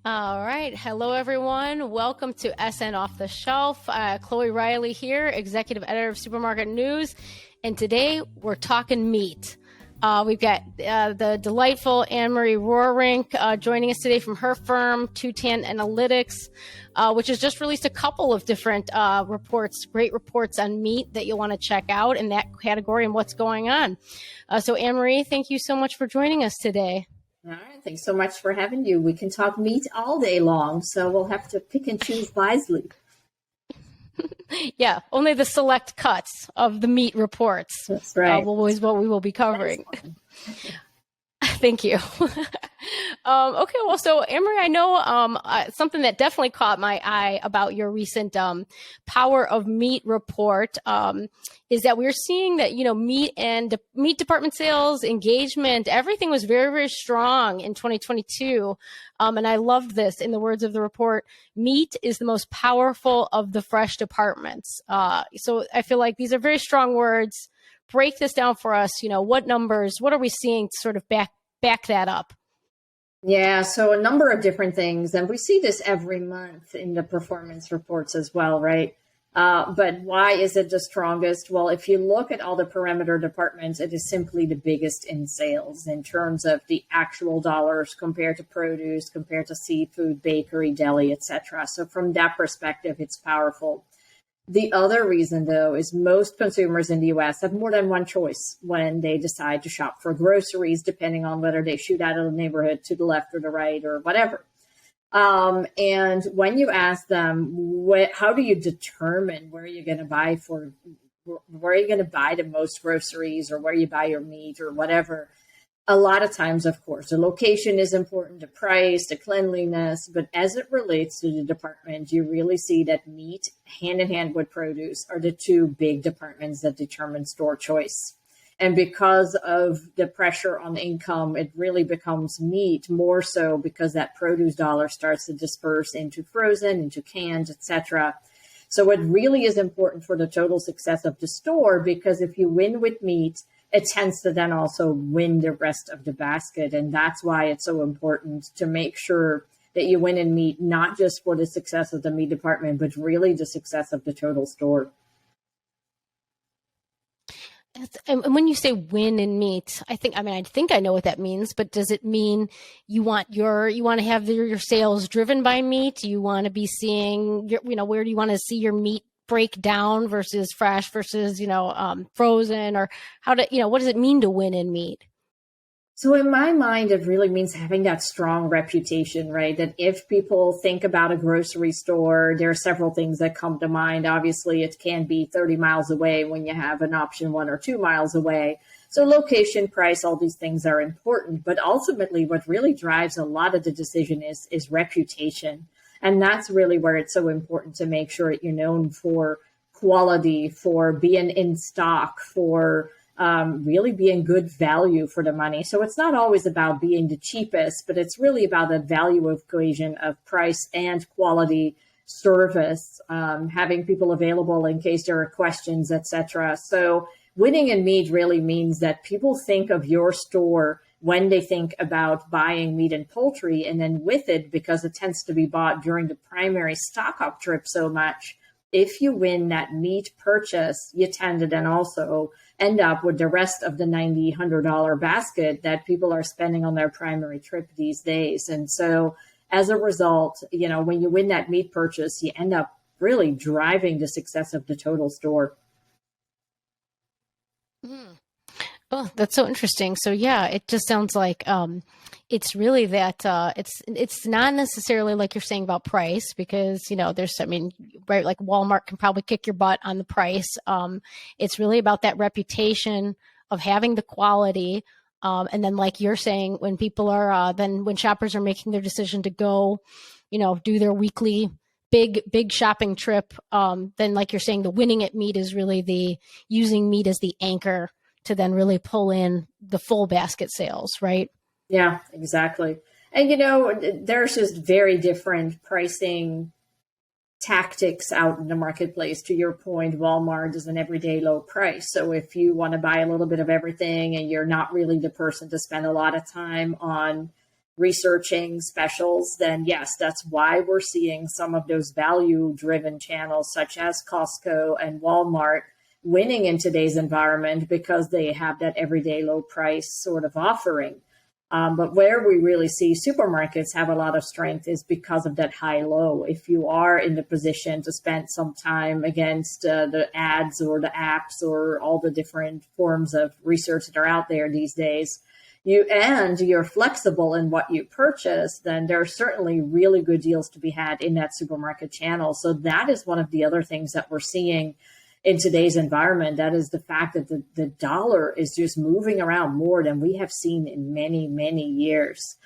All right. Hello, everyone. Welcome to SN Off the Shelf. Chloe Riley here, executive editor of Supermarket News. And today we're talking meat. We've got the delightful Anne-Marie Rohrink joining us today from her firm, 210 Analytics, which has just released a couple of different reports, great reports on meat that you'll want to check out in that category and what's going on. So Anne-Marie, thank you so much for joining us today. All right. Thanks so much for having you. We can talk meat all day long, so we'll have to pick and choose wisely. Yeah, only the select cuts of the meat reports. That's right. Is what we will be covering. Thank you. Okay, well, so Anne-Marie, I know something that definitely caught my eye about your recent Power of Meat report is that we're seeing that, meat and meat department sales, engagement, everything was very, very strong in 2022. And I loved this. In the words of the report, meat is the most powerful of the fresh departments. So I feel like these are very strong words. Break this down for us. What numbers, what are we seeing to sort of back that up? Yeah, so a number of different things. And we see this every month in the performance reports as well, right? But why is it the strongest? Well, if you look at all the perimeter departments, it is simply the biggest in sales in terms of the actual dollars compared to produce, compared to seafood, bakery, deli, etc. So from that perspective, it's powerful. The other reason, though, is most consumers in the U.S. have more than one choice when they decide to shop for groceries, depending on whether they shoot out of the neighborhood to the left or the right or whatever. And when you ask them, how do you determine where you're going to buy the most groceries or where you buy your meat or whatever? A lot of times, of course, the location is important, the price, the cleanliness, but as it relates to the department, you really see that meat, hand in hand with produce, are the two big departments that determine store choice. And because of the pressure on income, it really becomes meat more so because that produce dollar starts to disperse into frozen, into cans, etc. So it really is important for the total success of the store, because if you win with meat, it tends to then also win the rest of the basket. And that's why it's so important to make sure that you win in meat, not just for the success of the meat department, but really the success of the total store. And when you say win in meat, I think I know what that means, but does it mean you want to have your sales driven by meat? You want to be seeing, where do you want to see your meat break down versus fresh versus, frozen, or what does it mean to win in meat? So in my mind, it really means having that strong reputation, right? That if people think about a grocery store, there are several things that come to mind. Obviously, it can be 30 miles away when you have an option 1 or 2 miles away. So location, price, all these things are important. But ultimately, what really drives a lot of the decision is reputation. And that's really where it's so important to make sure that you're known for quality, for being in stock, for really being good value for the money. So it's not always about being the cheapest, but it's really about the value equation of price and quality, service, having people available in case there are questions, etc. So winning in meat really means that people think of your store when they think about buying meat and poultry, and then with it, because it tends to be bought during the primary stock up trip so much, if you win that meat purchase, you tend to then also end up with the rest of the $90, $100 basket that people are spending on their primary trip these days. And so as a result, when you win that meat purchase, you end up really driving the success of the total store. Oh, that's so interesting. So yeah, it just sounds like it's really that it's not necessarily like you're saying about price, because right, like Walmart can probably kick your butt on the price. It's really about that reputation of having the quality, and then like you're saying, when people are when shoppers are making their decision to go, do their weekly big shopping trip, then like you're saying, the winning at meat is really the using meat as the anchor to then really pull in the full basket sales, right? Yeah, exactly. And, there's just very different pricing tactics out in the marketplace. To your point, Walmart is an everyday low price. So if you want to buy a little bit of everything and you're not really the person to spend a lot of time on researching specials, then yes, that's why we're seeing some of those value-driven channels such as Costco and Walmart winning in today's environment because they have that everyday low price sort of offering. But where we really see supermarkets have a lot of strength is because of that high low. If you are in the position to spend some time against the ads or the apps or all the different forms of research that are out there these days, you're flexible in what you purchase, then there are certainly really good deals to be had in that supermarket channel. So that is one of the other things that we're seeing in today's environment. That is the fact that the dollar is just moving around more than we have seen in many, many years.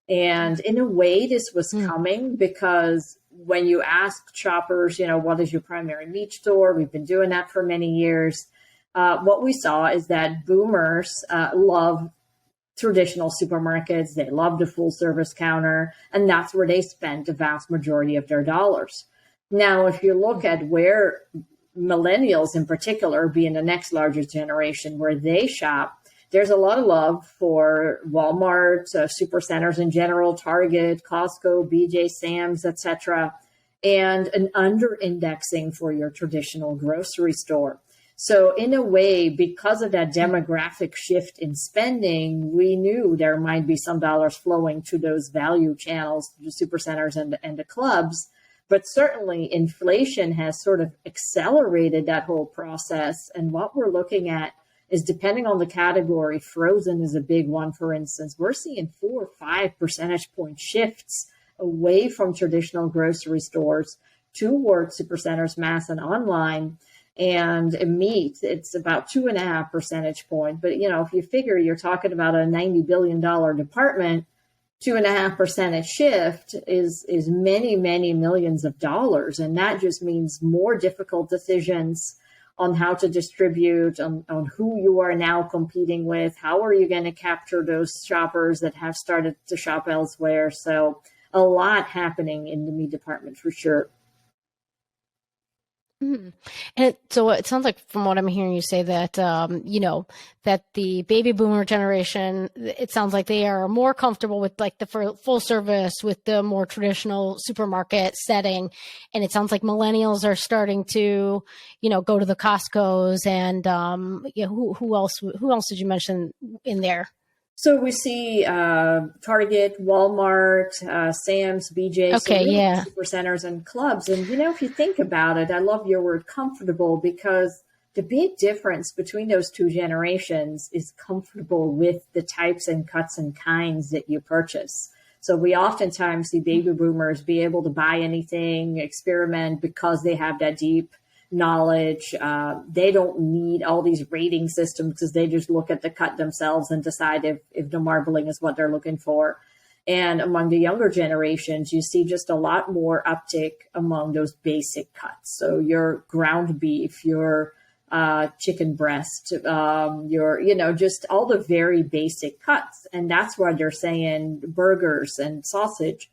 And in a way, this was coming because when you ask shoppers, what is your primary meat store? We've been doing that for many years. What we saw is that boomers love traditional supermarkets. They love the full service counter, and that's where they spend the vast majority of their dollars. Now, if you look at where millennials in particular, being the next largest generation, where they shop, there's a lot of love for Walmart, supercenters in general, Target, Costco, BJ, Sam's, etc., and an under-indexing for your traditional grocery store. So in a way, because of that demographic shift in spending, we knew there might be some dollars flowing to those value channels, the supercenters and the clubs. But certainly inflation has sort of accelerated that whole process. And what we're looking at is, depending on the category, frozen is a big one, for instance. We're seeing 4 or 5 percentage point shifts away from traditional grocery stores toward supercenters, mass, and online. And in meat, it's about 2.5 percentage point. But, if you figure you're talking about a $90 billion department, 2.5% shift is many, many millions of dollars. And that just means more difficult decisions on how to distribute, on who you are now competing with. How are you going to capture those shoppers that have started to shop elsewhere? So a lot happening in the meat department for sure. And so it sounds like, from what I'm hearing you say, that that the baby boomer generation, it sounds like they are more comfortable with like the full service, with the more traditional supermarket setting, and it sounds like millennials are starting to go to the Costco's and who else did you mention in there? So we see Target, Walmart, Sam's, BJ, okay, so really yeah, supercenters and clubs. And, if you think about it, I love your word comfortable, because the big difference between those two generations is comfortable with the types and cuts and kinds that you purchase. So we oftentimes see baby boomers be able to buy anything, experiment, because they have that deep knowledge. They don't need all these rating systems, because they just look at the cut themselves and decide if the marbling is what they're looking for. And among the younger generations, you see just a lot more uptick among those basic cuts. So your ground beef, your chicken breast, your, just all the very basic cuts. And that's why they're saying burgers and sausage.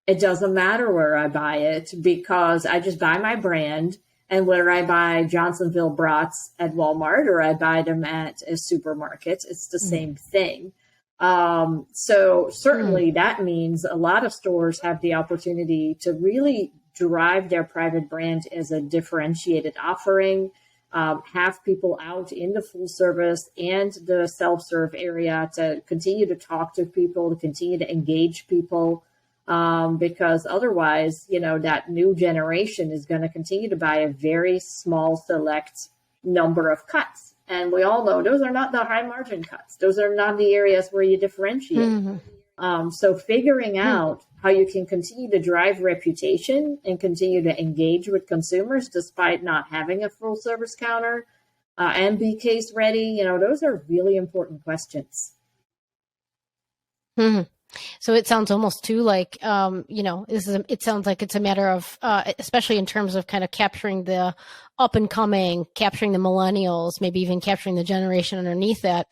It doesn't matter where I buy it, because I just buy my brand. And whether I buy Johnsonville brats at Walmart or I buy them at a supermarket, it's the same thing. So certainly that means a lot of stores have the opportunity to really drive their private brand as a differentiated offering, have people out in the full service and the self-serve area to continue to talk to people, to continue to engage people. Because otherwise, that new generation is going to continue to buy a very small, select number of cuts. And we all know those are not the high margin cuts. Those are not the areas where you differentiate. So figuring out how you can continue to drive reputation and continue to engage with consumers despite not having a full service counter and be case ready, those are really important questions. So it sounds almost too like, it sounds like it's a matter of, especially in terms of kind of capturing the up and coming, capturing the millennials, maybe even capturing the generation underneath that.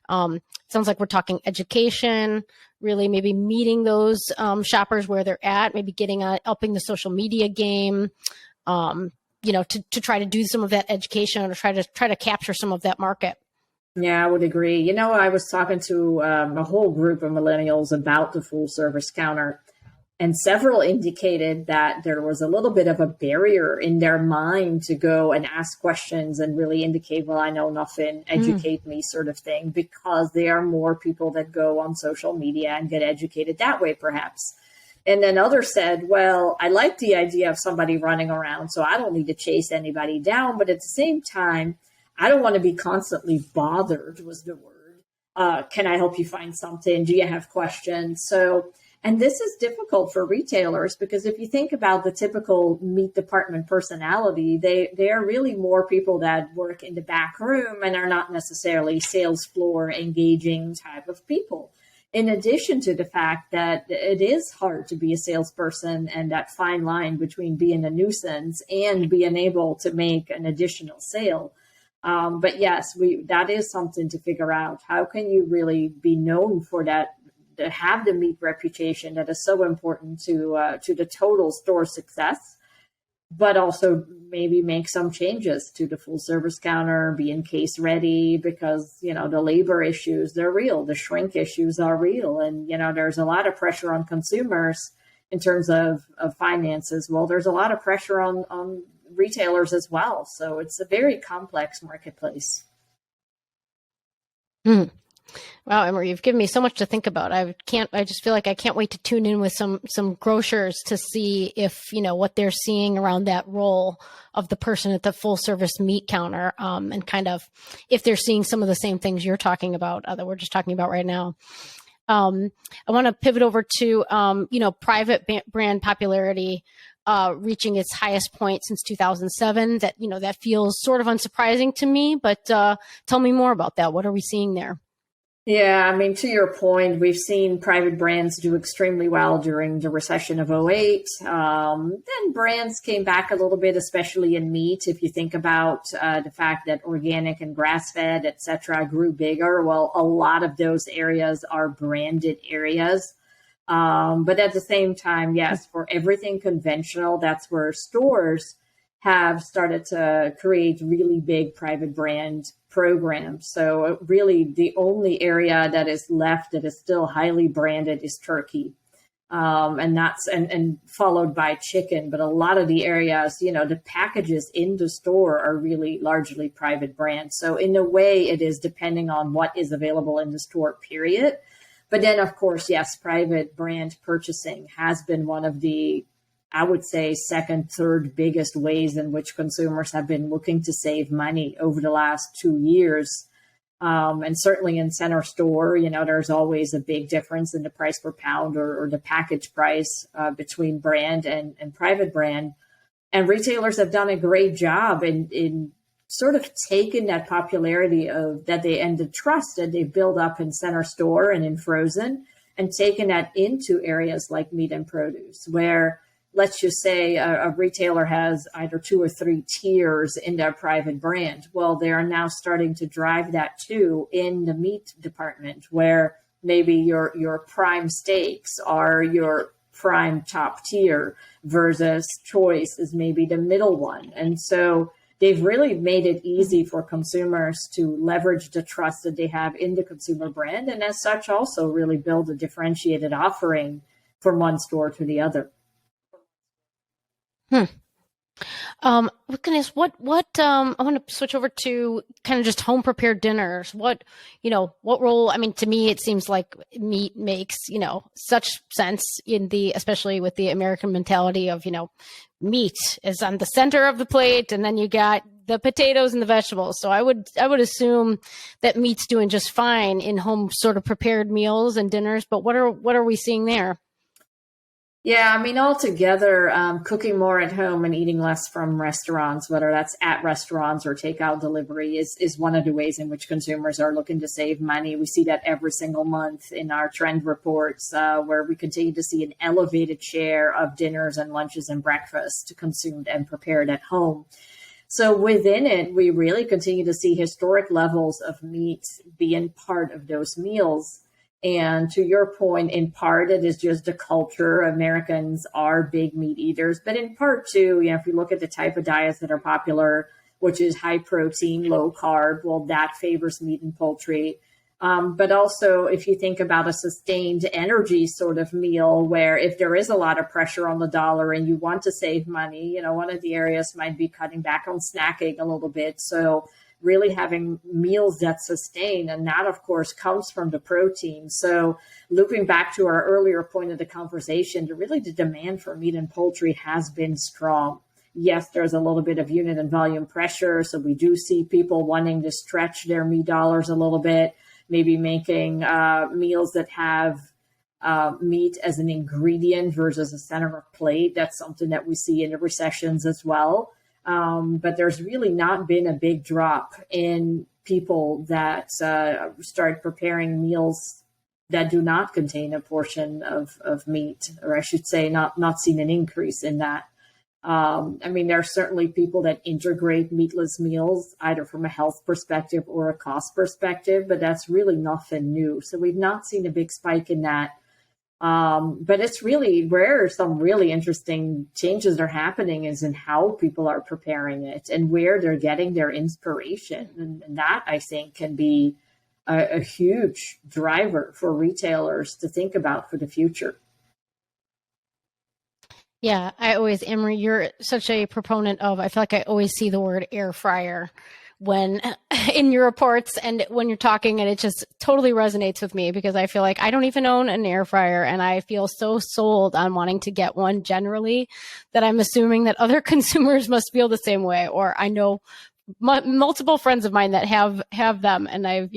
It sounds like we're talking education, really maybe meeting those shoppers where they're at, maybe upping the social media game, to try to do some of that education or try to capture some of that market. Yeah, I would agree. I was talking to a whole group of millennials about the full service counter, and several indicated that there was a little bit of a barrier in their mind to go and ask questions and really indicate, well, I know nothing, Mm. educate me, sort of thing, because there are more people that go on social media and get educated that way, perhaps. And then others said, well, I like the idea of somebody running around, so I don't need to chase anybody down. But at the same time, I don't want to be constantly bothered, was the word. Can I help you find something? Do you have questions? So, and this is difficult for retailers because if you think about the typical meat department personality, they are really more people that work in the back room and are not necessarily sales floor engaging type of people. In addition to the fact that it is hard to be a salesperson and that fine line between being a nuisance and being able to make an additional sale. But yes, that is something to figure out. How can you really be known for that, to have the meat reputation that is so important to the total store success, but also maybe make some changes to the full service counter, be in case ready, because, the labor issues, they're real. The shrink issues are real. And, there's a lot of pressure on consumers in terms of finances. Well, there's a lot of pressure on retailers as well. So it's a very complex marketplace. Mm. Wow, Emery, you've given me so much to think about. I just feel like I can't wait to tune in with some grocers to see if, what they're seeing around that role of the person at the full service meat counter, and kind of if they're seeing some of the same things you're talking about, that we're just talking about right now. I want to pivot over to, private brand popularity, reaching its highest point since 2007. That feels sort of unsurprising to me, but tell me more about that. What are we seeing there? Yeah, I mean, to your point, we've seen private brands do extremely well during the recession of '08. Then brands came back a little bit, especially in meat. If you think about the fact that organic and grass-fed, et cetera, grew bigger, well, a lot of those areas are branded areas. But at the same time, yes, for everything conventional, that's where stores have started to create really big private brand programs. So really the only area that is left that is still highly branded is turkey. And followed by chicken. But a lot of the areas, the packages in the store are really largely private brands. So in a way, it is depending on what is available in the store, period. But then, of course, yes, private brand purchasing has been one of the, I would say, second, third biggest ways in which consumers have been looking to save money over the last 2 years. And certainly in center store, there's always a big difference in the price per pound or the package price between brand and private brand. And retailers have done a great job in sort of taking that popularity of that they and the trust that they build up in center store and in frozen and taking that into areas like meat and produce, where let's just say a retailer has either 2 or 3 tiers in their private brand. Well, they are now starting to drive that too in the meat department, where maybe your prime steaks are your prime top tier versus choice is maybe the middle one. And so they've really made it easy for consumers to leverage the trust that they have in the consumer brand. And as such, also really build a differentiated offering from one store to the other. Goodness, I want to switch over to kind of just home prepared dinners. What role, I mean, to me, it seems like meat makes, such sense especially with the American mentality of, meat is on the center of the plate and then you got the potatoes and the vegetables. So I would assume that meat's doing just fine in home sort of prepared meals and dinners, but what are we seeing there? Yeah, I mean, altogether, cooking more at home and eating less from restaurants, whether that's at restaurants or takeout delivery, is one of the ways in which consumers are looking to save money. We see that every single month in our trend reports, where we continue to see an elevated share of dinners and lunches and breakfast consumed and prepared at home. So within it, we really continue to see historic levels of meat being part of those meals. And to your point, in part, it is just the culture. Americans are big meat eaters, but in part too, if you look at the type of diets that are popular, which is high protein, low carb. Well, that favors meat and poultry. But also, if you think about a sustained energy sort of meal, where if there is a lot of pressure on the dollar and you want to save money, one of the areas might be cutting back on snacking a little bit. So really having meals that sustain, and that of course comes from the protein. So looping back to our earlier point of the conversation, the demand for meat and poultry has been strong. Yes, there's a little bit of unit and volume pressure. So we do see people wanting to stretch their meat dollars a little bit, maybe making meals that have meat as an ingredient versus a center of plate. That's something that we see in the recessions as well. But there's really not been a big drop in people that start preparing meals that do not contain a portion of meat, or I should say not seen an increase in that. There are certainly people that integrate meatless meals, either from a health perspective or a cost perspective, but that's really nothing new. So we've not seen a big spike in that. But it's really where some really interesting changes are happening is in how people are preparing it and where they're getting their inspiration. And that, I think, can be a huge driver for retailers to think about for the future. Yeah, Emery, you're such a proponent of, I feel like I always see the word air fryer when in your reports and when you're talking, and it just totally resonates with me because I feel like I don't even own an air fryer, and I feel so sold on wanting to get one generally that I'm assuming that other consumers must feel the same way. Or I know multiple friends of mine that have them, and I've,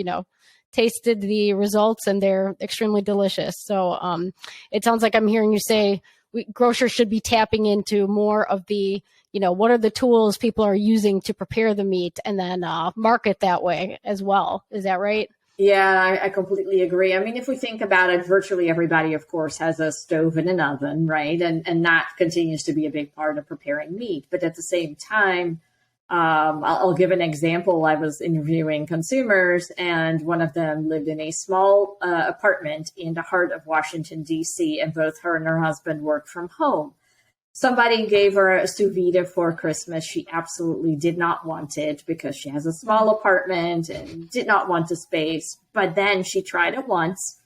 tasted the results and they're extremely delicious. So it sounds like I'm hearing you say grocers should be tapping into more of the, what are the tools people are using to prepare the meat, and then market that way as well. Is that right? Yeah, I completely agree. If we think about it, virtually everybody, of course, has a stove and an oven, right? And that continues to be a big part of preparing meat. But at the same time, I'll give an example. I was interviewing consumers, and one of them lived in a small apartment in the heart of Washington, D.C., and both her and her husband worked from home. Somebody gave her a sous vide for Christmas. She absolutely did not want it because she has a small apartment and did not want the space. But then she tried it once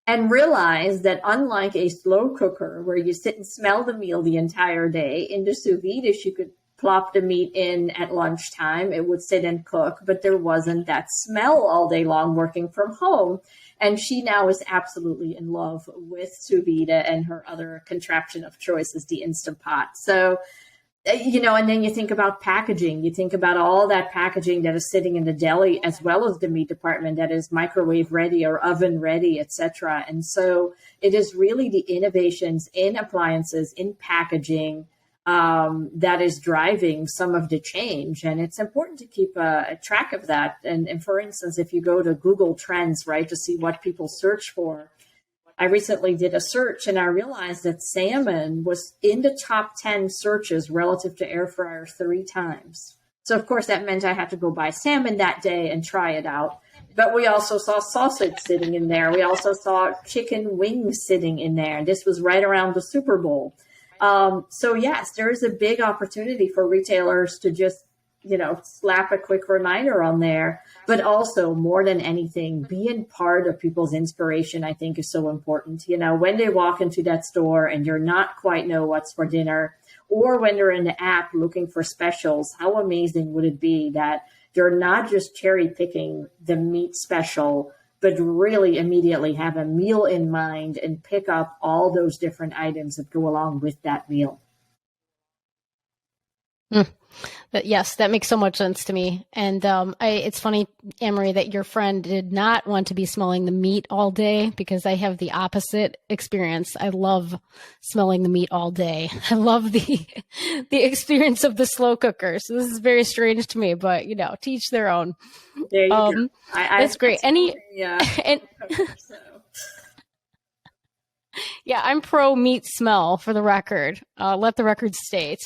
and realized that unlike a slow cooker where you sit and smell the meal the entire day, in the sous vide, she could plop the meat in at lunchtime. It would sit and cook, but there wasn't that smell all day long working from home. And she now is absolutely in love with sous vide, and her other contraption of choice is the Instant Pot. So, and then you think about packaging. You think about all that packaging that is sitting in the deli as well as the meat department that is microwave ready or oven ready, etc. And so it is really the innovations in appliances, in packaging, that is driving some of the change. And it's important to keep a track of that. And for instance, if you go to Google Trends, right, to see what people search for, I recently did a search and I realized that salmon was in the top 10 searches relative to air fryer 3 times. So of course that meant I had to go buy salmon that day and try it out. But we also saw sausage sitting in there. We also saw chicken wings sitting in there. This was right around the Super Bowl. So yes, there is a big opportunity for retailers to just, slap a quick reminder on there, but also more than anything, being part of people's inspiration, I think is so important. When they walk into that store and you're not quite know what's for dinner, or when they're in the app looking for specials, how amazing would it be that they're not just cherry picking the meat special, but really immediately have a meal in mind and pick up all those different items that go along with that meal. Yes, that makes so much sense to me. And it's funny, Amory, that your friend did not want to be smelling the meat all day, because I have the opposite experience. I love smelling the meat all day. I love the experience of the slow cooker. So this is very strange to me, but to each their own. There you go. That's great. Yeah, I'm pro meat smell, for the record. Let the record state.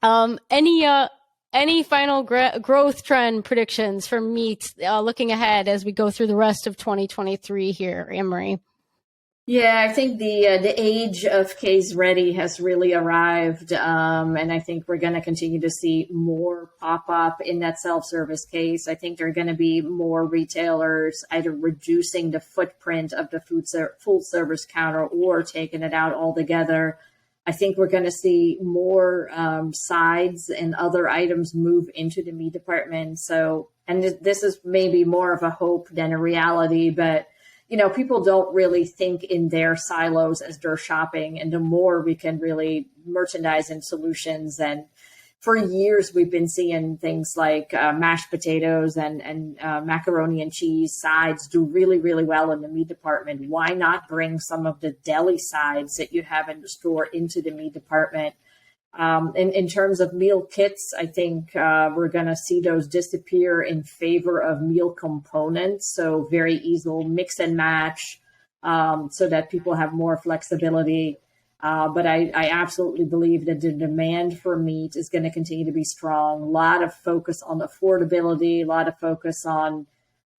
Any final growth trend predictions for meat looking ahead as we go through the rest of 2023 here, Amory? Yeah, I think the age of case ready has really arrived, and I think we're going to continue to see more pop up in that self service case. I think there are going to be more retailers either reducing the footprint of the full service counter or taking it out altogether. I think we're going to see more sides and other items move into the meat department. So, and this is maybe more of a hope than a reality, but people don't really think in their silos as they're shopping. And the more we can really merchandise in solutions. And for years, we've been seeing things like mashed potatoes and macaroni and cheese sides do really, really well in the meat department. Why not bring some of the deli sides that you have in the store into the meat department? In terms of meal kits, I think we're going to see those disappear in favor of meal components. So very easy mix and match so that people have more flexibility. But I absolutely believe that the demand for meat is going to continue to be strong. A lot of focus on affordability, a lot of focus on,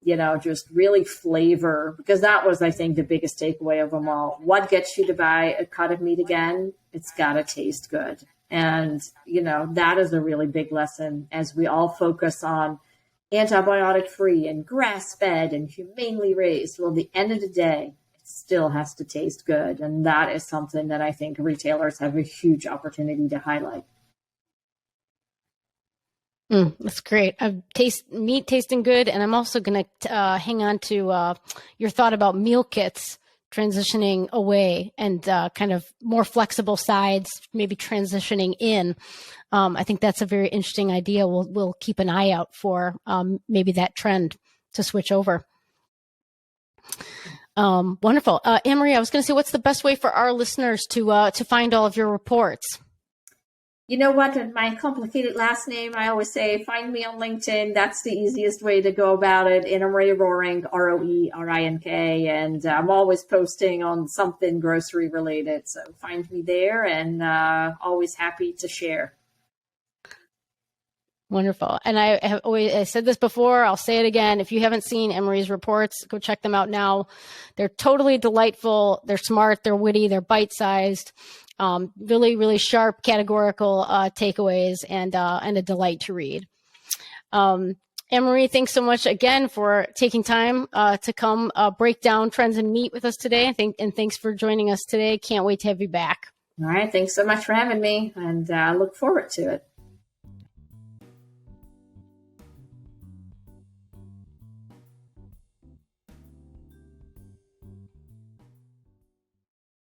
just really flavor, because that was, I think, the biggest takeaway of them all. What gets you to buy a cut of meat again? It's got to taste good. And, that is a really big lesson as we all focus on antibiotic free and grass fed and humanely raised. Well, at the end of the day, it still has to taste good. And that is something that I think retailers have a huge opportunity to highlight. That's great. Meat tasting good. And I'm also going to hang on to your thought about meal kits transitioning away and kind of more flexible sides, maybe transitioning in. I think that's a very interesting idea. We'll keep an eye out for maybe that trend to switch over. Wonderful. Anne-Marie, I was going to say, what's the best way for our listeners to find all of your reports? You know what? My complicated last name, I always say, find me on LinkedIn. That's the easiest way to go about it. Anne-Marie Roerink, Roerink. And I'm always posting on something grocery related. So find me there, and always happy to share. Wonderful. And I said this before, I'll say it again. If you haven't seen Anne-Marie's reports, go check them out now. They're totally delightful. They're smart. They're witty. They're bite-sized. Really, really sharp categorical takeaways and a delight to read. Anne-Marie, thanks so much again for taking time to come break down trends in meat with us today. And thanks for joining us today. Can't wait to have you back. All right. Thanks so much for having me, and I look forward to it.